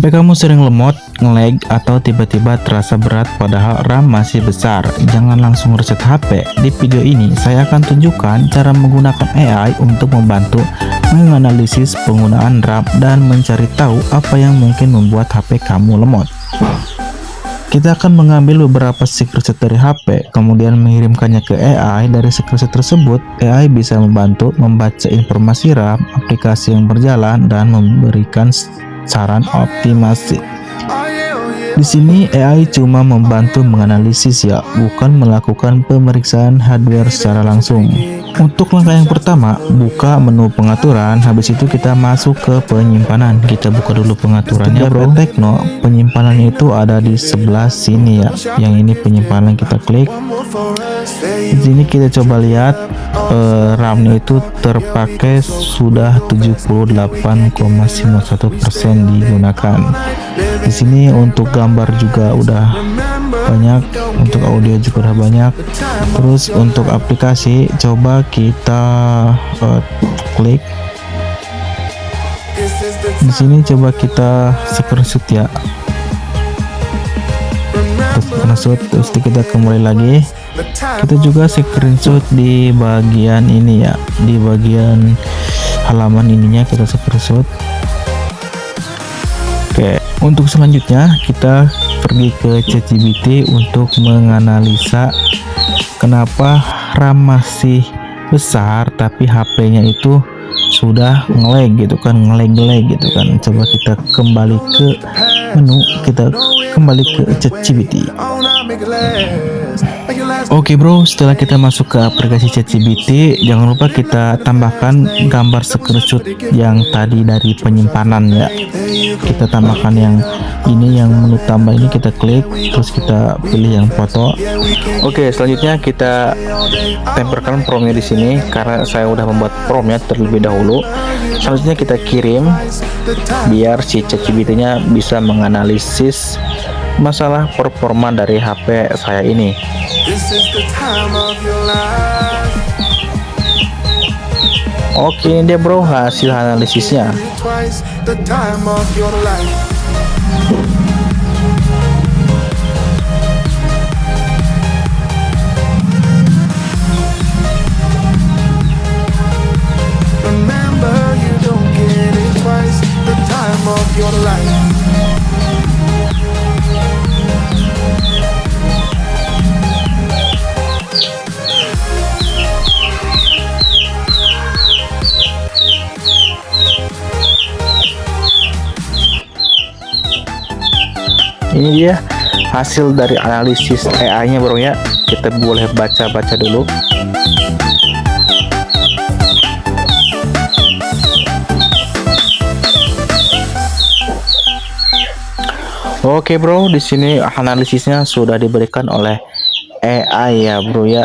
Sampai kamu sering lemot, nge-lag, atau tiba-tiba terasa berat padahal RAM masih besar, jangan langsung reset HP. Di video ini, saya akan tunjukkan cara menggunakan AI untuk membantu menganalisis penggunaan RAM dan mencari tahu apa yang mungkin membuat HP kamu lemot. Kita akan mengambil beberapa screenshot dari HP, kemudian mengirimkannya ke AI. Dari screenshot tersebut, AI bisa membantu membaca informasi RAM, aplikasi yang berjalan, dan memberikan saran optimasi. Di sini AI cuma membantu menganalisis ya, bukan melakukan pemeriksaan hardware secara langsung. Untuk langkah yang pertama, buka menu pengaturan, habis itu kita masuk ke penyimpanan. Kita buka dulu pengaturannya, bro. Tekno, penyimpanannya itu ada di sebelah sini ya. Yang ini penyimpanan, kita klik. Di sini kita coba lihat RAM-nya itu terpakai sudah 78,91% digunakan. Di sini untuk gambar juga udah banyak, untuk audio juga udah banyak. Terus untuk aplikasi coba kita klik. Di sini coba kita screenshot ya. Terus kita kembali lagi. Kita juga screenshot di bagian ini ya, di bagian halaman ininya kita screenshot. Oke, untuk selanjutnya kita pergi ke ChatGPT untuk menganalisa kenapa RAM masih besar tapi HP-nya itu sudah nge-lag gitu kan, nge-lag gitu kan. Coba kita kembali ke menu, kita kembali ke ChatGPT. Oke bro, setelah kita masuk ke aplikasi ChatGPT, jangan lupa kita tambahkan gambar screenshot yang tadi dari penyimpanan ya. Kita tambahkan yang ini, yang menu tambah ini kita klik, terus kita pilih yang foto. Oke, selanjutnya kita tempelkan promnya di sini karena saya udah membuat promnya terlebih dahulu. Selanjutnya kita kirim biar si ChatGPT-nya bisa menganalisis masalah performa dari HP saya ini. Oke, ini dia bro hasil analisisnya. Ini dia hasil dari analisis AI-nya bro ya. Kita boleh baca-baca dulu. Oke bro, di sini analisisnya sudah diberikan oleh AI ya bro ya.